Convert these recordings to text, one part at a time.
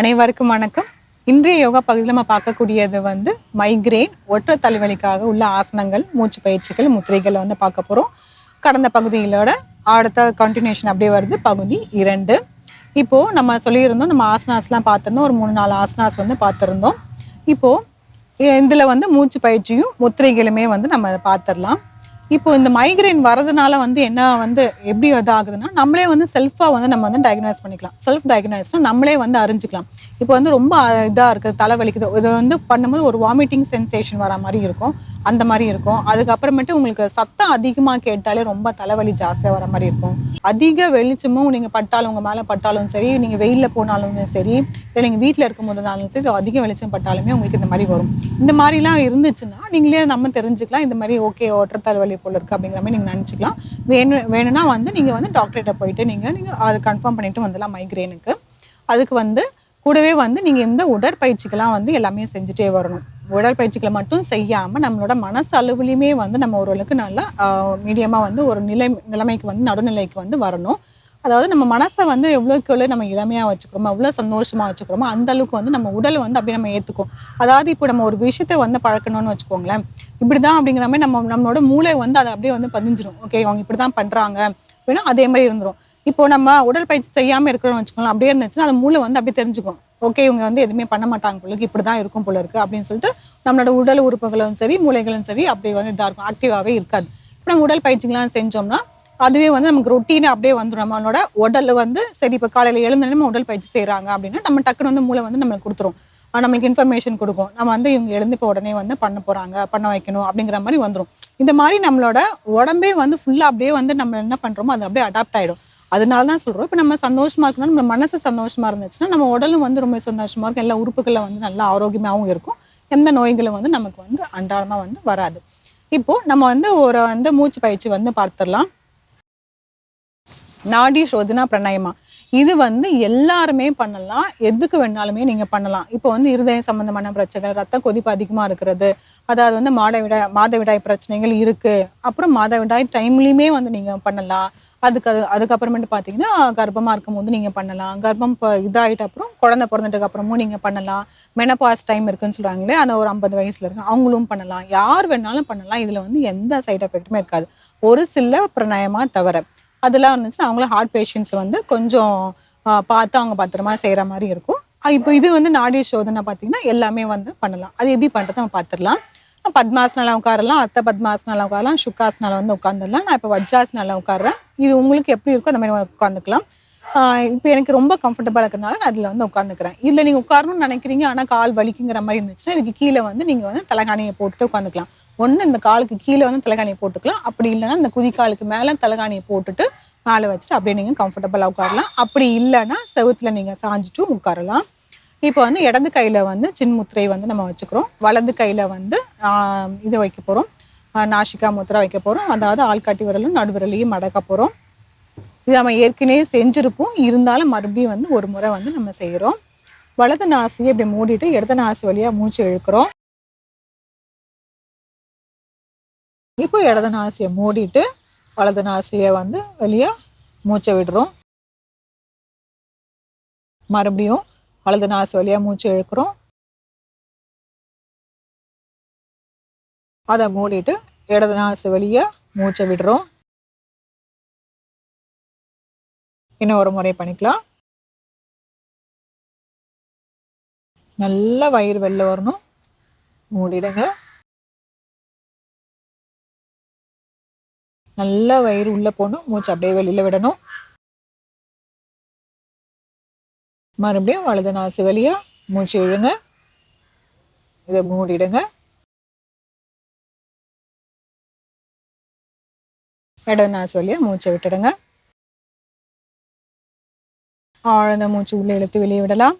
அனைவருக்கும் வணக்கம். இன்றைய யோகா பகுதியில் நம்ம பார்க்கக்கூடியது மைக்ரேன் ஒற்றை தலைவலிக்காக உள்ள ஆசனங்கள், மூச்சு பயிற்சிகள், முத்திரைகளை பார்க்க போகிறோம். கடந்த பகுதிகளோட அடுத்த கண்டினியூஷன் அப்படியே வருது. பகுதி 2. இப்போது நம்ம சொல்லியிருந்தோம், நம்ம ஆசனாஸ்லாம் பார்த்துருந்தோம். ஒரு 3-4 ஆசனாஸ் பார்த்துருந்தோம். இப்போது இதில் மூச்சு பயிற்சியும் முத்திரைகளுமே நம்ம பார்த்துடலாம். இப்போ இந்த மைக்ரைன் வரதுனால என்ன எப்படி ஆகுதுன்னா, நம்மளே செல்ஃபாக நம்ம டயக்னைஸ் பண்ணிக்கலாம். செல்ஃப் டயக்னைஸ்னா நம்மளே அறிஞ்சிக்கலாம். இப்போ ரொம்ப இதாக இருக்குது, தலைவலிக்குது, இது பண்ணும்போது ஒரு வாமிட்டிங் சென்சேஷன் வர மாதிரி இருக்கும், அந்த மாதிரி இருக்கும். அதுக்கப்புறமேட்டு உங்களுக்கு சத்தம் அதிகமாக கேட்டாலே ரொம்ப தலைவலி ஜாஸ்தியாக வர மாதிரி இருக்கும். அதிக வெளிச்சமும் நீங்கள் பட்டாலும், உங்கள் மேலே பட்டாலும் சரி, நீங்கள் வெயிலில் போனாலுமே சரி, இல்லை நீங்கள் வீட்டில் இருக்கும் போதுனாலும் சரி, அதிக வெளிச்சம் பட்டாலுமே உங்களுக்கு இந்த மாதிரி வரும். இந்த மாதிரிலாம் இருந்துச்சுன்னா நீங்களே நம்ம தெரிஞ்சுக்கலாம், இந்த மாதிரி ஓகே ஒற்றை தலைவலி போல இருக்கு அப்படிங்கிற மாதிரி நீங்க நினைச்சுக்கலாம். வேணும்னா நீங்க டாக்டர்கிட்ட போயிட்டு நீங்க அதை கன்ஃபார்ம் பண்ணிட்டு வந்துடலாம் மைக்ரேனுக்கு. அதுக்கு கூடவே நீங்க இந்த உடற்பயிற்சிகள்லாம் எல்லாமே செஞ்சுட்டே வரணும். உடற்பயிற்சிகளை மட்டும் செய்யாம நம்மளோட மனசு அளவுலையுமே நம்ம ஓரளவுக்கு நல்லா மீடியமா ஒரு நிலைமைக்கு நடுநிலைக்கு வரணும். அதாவது நம்ம மனசை எவ்வளோக்கு எவ்வளோ நம்ம இளமையாக வச்சுக்கிறோமோ, எவ்வளோ சந்தோஷமாக வச்சுக்கிறோமோ, அந்த அளவுக்கு நம்ம உடலை அப்படியே நம்ம ஏற்றுக்கும். அதாவது இப்போ நம்ம ஒரு விஷயத்தை பழக்கணும்னு வச்சுக்கோங்களேன், இப்படிதான் அப்படிங்கிற மாதிரி நம்மளோட மூளை அதை அப்படியே பதிஞ்சிடும். ஓகே, அவங்க இப்படிதான் பண்றாங்க அப்படின்னா அதே மாதிரி இருந்துரும். இப்போ நம்ம உடற்பயிற்சி செய்யாம இருக்கிறோம்னு வச்சுக்கோங்களேன், அப்படியே இருந்துச்சுன்னா அந்த மூளை அப்படியே தெரிஞ்சுக்கும். ஓகே, இவங்க எதுவுமே பண்ண மாட்டாங்க போல இருக்கு, இப்படிதான் இருக்கும் போல இருக்கு அப்படின்னு சொல்லிட்டு நம்மளோட உடல் உறுப்புகளும் சரி, மூளைகளும் சரி அப்படியே இதா இருக்கும், ஆக்டிவாவே இருக்காது. இப்போ நம்ம உடற்பயிற்சிகள்லாம் செஞ்சோம்னா அதுவே நமக்கு ரொட்டீனா அப்படியே வந்துடும். நம்மளோட உடல் சரி, இப்போ காலையில எழுந்தோடனே உடல் பயிற்சி செய்யறாங்க அப்படின்னா நம்ம டக்குன்னு மூளை நம்மளுக்கு கொடுத்துரும், நம்மளுக்கு இன்ஃபர்மேஷன் கொடுக்கும். நம்ம இவங்க எழுந்து இப்போ உடனே பண்ண போறாங்க, பண்ண வைக்கணும் அப்படிங்கிற மாதிரி வந்துடும். இந்த மாதிரி நம்மளோட உடம்பே ஃபுல்லா அப்படியே நம்ம என்ன பண்றோமோ அது அப்படியே அடாப்ட் ஆயிடும். அதனாலதான் சொல்றோம், இப்போ நம்ம சந்தோஷமா இருக்கணும், நம்ம மனசு சந்தோஷமா இருந்துச்சுன்னா நம்ம உடலும் ரொம்ப சந்தோஷமா இருக்கும், எல்லா உறுப்புகள்ல நல்லா ஆரோக்கியமாகவும் இருக்கும், எந்த நோய்களும் நமக்கு அன்றாடமா வராது. இப்போ நம்ம ஒரு மூச்சு பயிற்சி பார்த்துடலாம். நாடி சோதனா பிராணாயாமா. இது எல்லாருமே பண்ணலாம், எதுக்கு வேணாலுமே நீங்க பண்ணலாம். இப்போ இருதய சம்பந்தமான பிரச்சனைகள், ரத்த கொதிப்பு அதிகமா இருக்கிறது, அதாவது மாதவிடாய் பிரச்சனைகள் இருக்கு, அப்புறம் மாதவிடாய் டைம்லயுமே நீங்க பண்ணலாம். அதுக்கப்புறமேட்டு பாத்தீங்கன்னா கர்ப்பமா இருக்கும் போது நீங்க பண்ணலாம், கர்ப்பம் இதாயிட்ட அப்புறம் குழந்தை பிறந்துட்டுக்கு அப்புறமும் நீங்க பண்ணலாம், மெனபாஸ் டைம் இருக்குன்னு சொல்றாங்களே, அந்த ஒரு 50 வயசுல இருக்கு அவங்களும் பண்ணலாம், யார் வேணாலும் பண்ணலாம். இதுல எந்த சைட் எஃபெக்ட்டுமே இருக்காது, ஒரு சில பிராணாயாமா தவிர. அதெல்லாம் இருந்துச்சுன்னா அவங்களும் ஹார்ட் பேஷண்ட்ஸ் கொஞ்சம் பார்த்து அவங்க பத்திரமா செய்யற மாதிரி இருக்கும். இப்போ இது நாடி சோதனை பார்த்தீங்கன்னா எல்லாமே பண்ணலாம். அது எப்படி பண்றது நம்ம பார்த்துடலாம். பத்மாசனால உட்காரலாம், அர்த்த பத்மாசனால உட்காரலாம், சுக்காசனால உட்காந்துடலாம். நான் இப்போ வஜ்ராசனால உட்காடுறேன். இது உங்களுக்கு எப்படி இருக்கோ அந்த மாதிரி உட்காந்துக்கலாம். இப்போ எனக்கு ரொம்ப கம்ஃபர்டபுளாக இருக்கிறனால நான் அதில் உட்காந்துக்கிறேன். இதில் நீங்கள் உட்காரணும்னு நினைக்கிறீங்க, ஆனால் கால் வலிக்குங்கிற மாதிரி இருந்துச்சுன்னா இதுக்கு கீழே நீங்கள் தலைகாணியை போட்டுட்டு உட்காந்துக்கலாம். ஒன்று இந்த காலுக்கு கீழே தலைகாணியை போட்டுக்கலாம், அப்படி இல்லைன்னா இந்த குதிக்காலுக்கு மேலே தலைகாணியை போட்டுட்டு மேலே வச்சுட்டு அப்படியே நீங்கள் கம்ஃபர்டபுளாக உட்காரலாம். அப்படி இல்லைன்னா செவுத்துல நீங்கள் சாஞ்சிட்டும் உட்காரலாம். இப்போ இடது கையில் சின்முத்திரை நம்ம வச்சுக்கிறோம், வலது கையில் இதை வைக்க போகிறோம், நாசிகா முத்திரை வைக்க போகிறோம். அதாவது ஆள்காட்டி விரலும் நடுவிரலையும் மடக்க போகிறோம். இது நம்ம ஏற்கனவே செஞ்சிருப்போம், இருந்தாலும் மறுபடியும் ஒரு முறை நம்ம செய்கிறோம். வலது நாசியை இப்படி மூடிட்டு இடது நாசி வழியாக மூச்சு இழுக்கிறோம். இப்போ இடது நாசியை மூடிட்டு வலது நாசியை வெளியே மூச்சை விடுறோம். மறுபடியும் வலது நாசி வழியா மூச்சு இழுக்கிறோம், அதை மூடிட்டு இடது நாசி வழியா மூச்சை விடுறோம். இன்னும் ஒரு முறை பண்ணிக்கலாம். நல்லா வயிறு வெளில வரணும், மூடிடுங்க. நல்லா வயிறு உள்ள போகணும், மூச்சு அப்படியே வெளியில விடணும். மறுபடியும் வலது நாசி வழியா மூச்சு இழுங்க, இதை மூடிடுங்க. இடது நாசி வழியா மூச்சை விட்டுடுங்க. ஆழ்ந்த மூச்சு உள்ள இழுத்து வெளியே விடலாம்.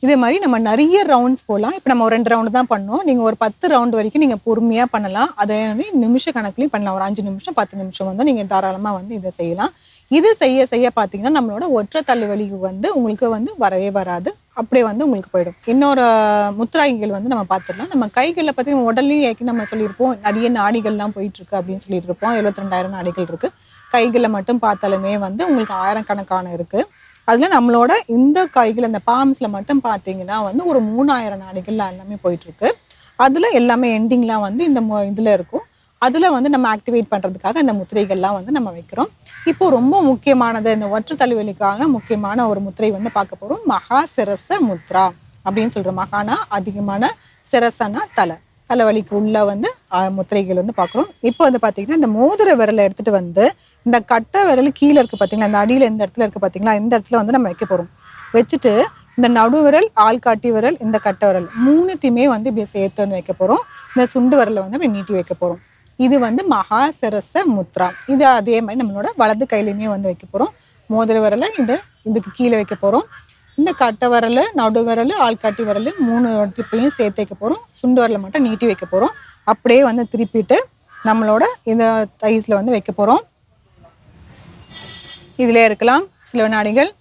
இதே மாதிரி நம்ம நிறைய ரவுண்ட்ஸ் போகலாம். இப்போ நம்ம ஒரு 2 ரவுண்டு தான் பண்ணோம், நீங்கள் ஒரு 10 ரவுண்டு வரைக்கும் நீங்கள் பொறுமையாக பண்ணலாம். அதே நிமிஷ கணக்குலையும் பண்ணலாம். ஒரு 5 நிமிஷம் 10 நிமிஷம் நீங்கள் தாராளமாக இதை செய்யலாம். இது செய்ய பார்த்தீங்கன்னா நம்மளோட ஒற்றை தலைவலி உங்களுக்கு வரவே வராது, அப்படியே உங்களுக்கு போயிடும். இன்னொரு முத்திராய்கள் நம்ம பார்த்துடலாம். நம்ம கைகளில் பார்த்தீங்கன்னா உடலையும் நம்ம சொல்லியிருப்போம், நிறைய நாடிகள்லாம் போயிட்டு இருக்கு அப்படின்னு சொல்லிட்டு இருப்போம். 72,000 நாடிகள் இருக்கு. கைகளை மட்டும் பார்த்தாலுமே வந்து உங்களுக்கு ஆயிரக்கணக்கான இருக்கு. அதுல நம்மளோட இந்த கைகள் இந்த பாம்ஸ்ல மட்டும் பார்த்தீங்கன்னா வந்து ஒரு 3000 நாடிகள்ல எல்லாமே போயிட்டு இருக்கு. அதுல எல்லாமே எண்டிங்லாம் வந்து இந்த இதுல இருக்கும். அதுல வந்து நம்ம ஆக்டிவேட் பண்றதுக்காக இந்த முத்திரைகள்லாம் வந்து நம்ம வைக்கிறோம். இப்போ ரொம்ப முக்கியமானது இந்த ஒற்றை தலைவலிக்கான முக்கியமான ஒரு முத்திரை வந்து பார்க்க போறோம். மகா சிரச முத்ரா அப்படின்னு சொல்றோம். மகானா அதிகமான, சிரசனா தலைவலிக்கு உள்ள வந்து முத்திரைகள் வந்து பார்க்குறோம். இப்போ வந்து பார்த்தீங்கன்னா இந்த மோதிர விரலை எடுத்துட்டு வந்து இந்த கட்டை விரல் கீழே இருக்கு பார்த்தீங்களா, இந்த அடியில் இந்த இடத்துல இருக்கு பார்த்தீங்களா, இந்த இடத்துல வந்து நம்ம வைக்க போறோம். வச்சுட்டு இந்த நடுவிரல், ஆள்காட்டி விரல், இந்த கட்டை விரல் மூணுத்தையுமே வந்து இப்படி சேர்த்து வந்து வைக்க போறோம். இந்த சுண்டு விரலை வந்து இப்படி நீட்டி வைக்க போறோம். இது வந்து மகா சிரச முத்ரா. இது அதே மாதிரி நம்மளோட வலது கையிலையுமே வந்து வைக்க போறோம். மோதிர விரலை இதுக்கு கீழே வைக்க போறோம். இந்த கட்டை விரல், நடு விரல், ஆள்காட்டி விரல் 3 டிப்பையும் சேர்த்து வைக்க போறோம். சுண்டு விரலை மட்டும் நீட்டி வைக்க போறோம். அப்படியே வந்து திருப்பிட்டு நம்மளோட இந்த தைஸ்ல வந்து வைக்க போறோம். இதிலே இருக்கலாம் சில வினாடிகள்.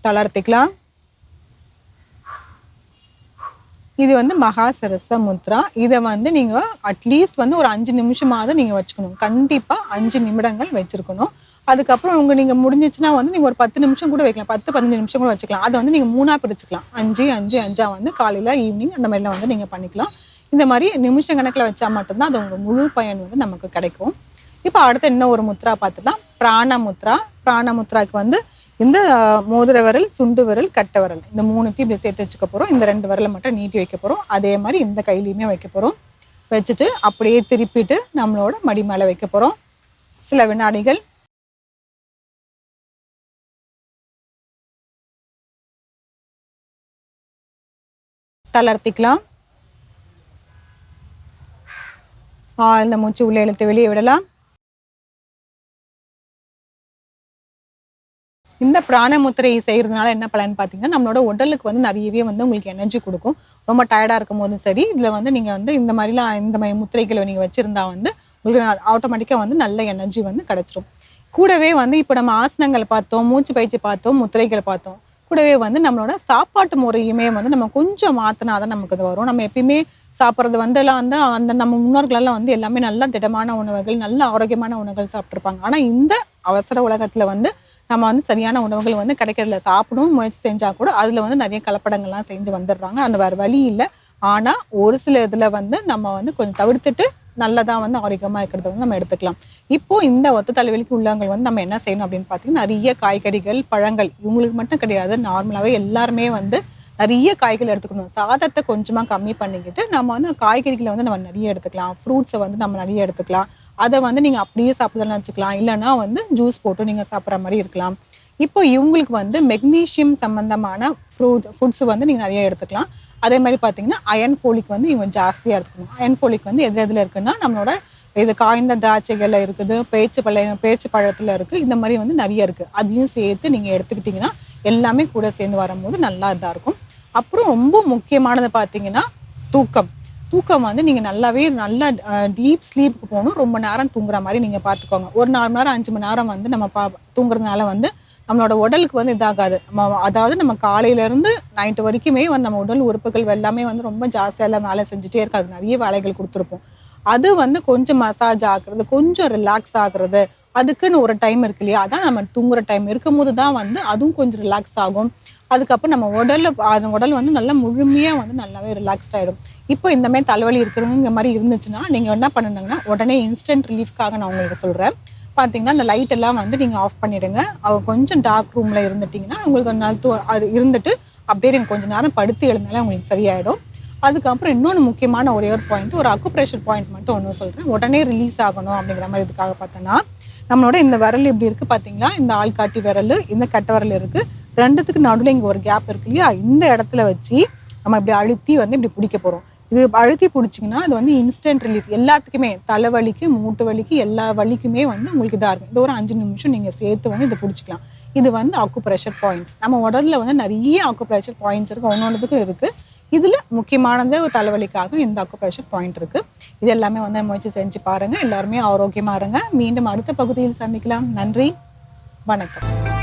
தளர்த்திக்கலாம். இது வந்து மகா சிரச முத்ரா. இதை வந்து நீங்க அட்லீஸ்ட் வந்து ஒரு 5 நிமிஷமாவது நீங்க வச்சுக்கணும். கண்டிப்பா 5 நிமிடங்கள் வச்சிருக்கணும். அதுக்கப்புறம் நீங்க முடிஞ்சிச்சுன்னா வந்து நீங்க ஒரு 10 நிமிஷம் கூட வைக்கலாம். 10-15 நிமிஷம் கூட வச்சுக்கலாம். அதை வந்து நீங்க 3ஆ பிரிச்சுக்கலாம். 5 வந்து காலையில, ஈவினிங் அந்த மாதிரிலாம் வந்து நீங்க பண்ணிக்கலாம். இந்த மாதிரி நிமிஷம் கணக்குல வச்சா மட்டும்தான் அது உங்க முழு பயன் வந்து நமக்கு கிடைக்கும். இப்போ அடுத்து இன்னும் ஒரு முத்ரா பார்த்துக்கலாம். பிராண முத்ரா. பிராண முத்ராக்கு வந்து இந்த மோதிர விரல், சுண்டு விரல், கட்டை விரல் இந்த 3த்தையும் இப்படி சேர்த்து வச்சுக்க போறோம். இந்த 2 விரலை மட்டும் நீட்டி வைக்க போறோம். அதே மாதிரி இந்த கையிலையுமே வைக்க போறோம். வச்சுட்டு அப்படியே திருப்பிட்டு நம்மளோட மடி மேல வைக்க போறோம். சில வினாடிகள். தளர்த்திக்கலாம். ஆழ்ந்த மூச்சு உள்ள இழுத்து வெளியே விடலாம். இந்த பிராண முத்திரையை செய்யறதுனால என்ன பலன் பார்த்தீங்கன்னா, நம்மளோட உடலுக்கு வந்து நிறையவே வந்து உங்களுக்கு எனர்ஜி கொடுக்கும். ரொம்ப டயர்டா இருக்கும் போதும் சரி, இதுல வந்து நீங்க வந்து இந்த மாதிரி முத்திரைகளை நீங்க வச்சிருந்தா வந்து உங்களுக்கு ஆட்டோமேட்டிக்கா வந்து நல்ல எனர்ஜி வந்து கிடைச்சிரும். கூடவே வந்து இப்போ நம்ம ஆசனங்கள் பார்த்தோம், மூச்சு பயிற்சி பார்த்தோம், முத்திரைகள் பார்த்தோம். கூடவே வந்து நம்மளோட சாப்பாட்டு முறையுமே வந்து நம்ம கொஞ்சம் மாத்தினாதான் நமக்கு அது வரும். நம்ம எப்பயுமே சாப்பிட்றது வந்து எல்லாம் வந்து அந்த நம்ம முன்னோர்கள் எல்லாம் வந்து எல்லாமே நல்ல திடமான உணவுகள், நல்ல ஆரோக்கியமான உணவுகள் சாப்பிட்டுருப்பாங்க. ஆனா இந்த அவசர உலகத்துல வந்து நம்ம வந்து சரியான உணவுகள் வந்து கிடைக்கிறதுல சாப்பிடவும் முயற்சி செஞ்சா கூட அதுல வந்து நிறைய கலப்படங்கள்லாம் செஞ்சு வந்துடுறாங்க. அந்த வேற வழி இல்லை. ஆனா ஒரு சில இதுல வந்து நம்ம வந்து கொஞ்சம் தவிர்த்துட்டு நல்லதா வந்து ஆரோக்கியமா இருக்கிறத வந்து நம்ம எடுத்துக்கலாம். இப்போ இந்த ஒத்த தலைவலிக்கு உள்ளவங்க வந்து நம்ம என்ன செய்யணும் அப்படின்னு பார்த்தீங்கன்னா, நிறைய காய்கறிகள், பழங்கள் இவங்களுக்கு மட்டும் கிடையாது, நார்மலாவே எல்லாருமே வந்து நிறைய காய்கள் எடுத்துக்கணும். சாதத்தை கொஞ்சமா கம்மி பண்ணிக்கிட்டு நம்ம வந்து காய்கறிகளை வந்து நம்ம நிறைய எடுத்துக்கலாம். ஃப்ரூட்ஸை வந்து நம்ம நிறைய எடுத்துக்கலாம். அதை வந்து நீங்க அப்படியே சாப்பிடலாம் வச்சுக்கலாம். இல்லைன்னா வந்து ஜூஸ் போட்டு நீங்க சாப்பிட்ற மாதிரி இருக்கலாம். இப்போ இவங்களுக்கு வந்து மெக்னீஷியம் சம்பந்தமான ஃபுட்ஸ் வந்து நீங்க நிறைய எடுத்துக்கலாம். அதே மாதிரி பார்த்தீங்கன்னா அயன் ஃபோலிக் வந்து இவங்க ஜாஸ்தியாக எடுத்துக்கணும். அயன் ஃபோலிக் வந்து எதில் இருக்குன்னா நம்மளோட இது காய்ந்த திராட்சைகள்ல இருக்குது, பேச்சு பழத்துல இருக்கு, இந்த மாதிரி வந்து நிறைய இருக்கு. அதையும் சேர்த்து நீங்க எடுத்துக்கிட்டீங்கன்னா எல்லாமே கூட சேர்ந்து வரும்போது நல்லா இதா இருக்கும். அப்புறம் ரொம்ப முக்கியமானது பார்த்தீங்கன்னா தூக்கம். தூக்கம் வந்து நீங்க நல்லா டீப் ஸ்லீப்புக்கு போகணும். ரொம்ப நேரம் தூங்குற மாதிரி நீங்க பார்த்துக்கோங்க. ஒரு 4 மணி நேரம் 5 மணி நேரம் வந்து நம்ம தூங்குறதுனால வந்து நம்மளோட உடலுக்கு வந்து இதாகாது. அதாவது நம்ம காலையில இருந்து நைட்டு வரைக்குமே வந்து நம்ம உடல் உறுப்புகள் எல்லாமே வந்து ரொம்ப ஜாஸ்தியெல்லாம் வேலை செஞ்சுட்டே இருக்காது. நிறைய வேலைகள் கொடுத்துருப்போம். அது வந்து கொஞ்சம் மசாஜ் ஆகுறது, கொஞ்சம் ரிலாக்ஸ் ஆகுறது, அதுக்குன்னு ஒரு டைம் இருக்கு இல்லையா, அதான் நம்ம தூங்குற டைம் இருக்கும்போது தான் வந்து அதுவும் கொஞ்சம் ரிலாக்ஸ் ஆகும். அதுக்கப்புறம் நம்ம உடல் வந்து நல்லா முழுமையா வந்து நல்லாவே ரிலாக்ஸ்ட் ஆயிடும். இப்போ இந்த மாதிரி தலைவலி இருக்கிறவங்க இந்த மாதிரி இருந்துச்சுன்னா நீங்க என்ன பண்ணணுங்கன்னா உடனே இன்ஸ்டன்ட் ரிலீஃப்காக நான் உங்களுக்கு சொல்றேன். பார்த்தீங்கன்னா அந்த லைட் எல்லாம் வந்து நீங்க ஆஃப் பண்ணிடுங்க. கொஞ்சம் டார்க் ரூம்ல இருந்துட்டீங்கன்னா உங்களுக்கு அது இருந்துட்டு அப்படியே நீங்க கொஞ்ச நேரம் படுத்து எழுந்தாலே உங்களுக்கு சரியாயிடும். அதுக்கப்புறம் இன்னொன்று முக்கியமான ஒரே ஒரு பாயிண்ட், ஒரு அக்குப்ரெஷர் பாயிண்ட் மட்டும் ஒன்று சொல்றேன். உடனே ரிலீஸ் ஆகணும் அப்படிங்கிற மாதிரி இதுக்காக பார்த்தோன்னா, நம்மளோட இந்த விரல் இப்படி இருக்கு பார்த்தீங்களா, இந்த ஆள்காட்டி விரல், இந்த கட்டை விரல் இருக்கு, ரெண்டுத்துக்கு நடுவில் இங்கே ஒரு கேப் இருக்கு இல்லையா, இந்த இடத்துல வச்சு நம்ம இப்படி அழுத்தி வந்து இப்படி பிடிக்க போறோம். இது அழுத்தி பிடிச்சிங்கன்னா அது வந்து இன்ஸ்டன்ட் ரிலீஃப். எல்லாத்துக்குமே தலைவலிக்கு, மூட்டு வலிக்கு, எல்லா வலிக்குமே வந்து உங்களுக்கு இதாக இருக்கும். இது ஒரு 5 நிமிஷம் நீங்க சேர்த்து வந்து இதை பிடிச்சிக்கலாம். இது வந்து அக்குப்ரெஷர் பாயிண்ட்ஸ். நம்ம உடல்ல வந்து நிறைய அக்குப்ரெஷர் பாயிண்ட்ஸ் இருக்கு, ஒன்னொன்றுக்கும் இருக்கு. இதுல முக்கியமானது தலைவலிக்காக இந்த அக்குப்ரெஷர் பாயிண்ட் இருக்கு. இது எல்லாமே வந்து முயற்சி செஞ்சு பாருங்க. எல்லாருமே ஆரோக்கியமா இருங்க. மீண்டும் அடுத்த பகுதியில் சந்திக்கலாம். நன்றி, வணக்கம்.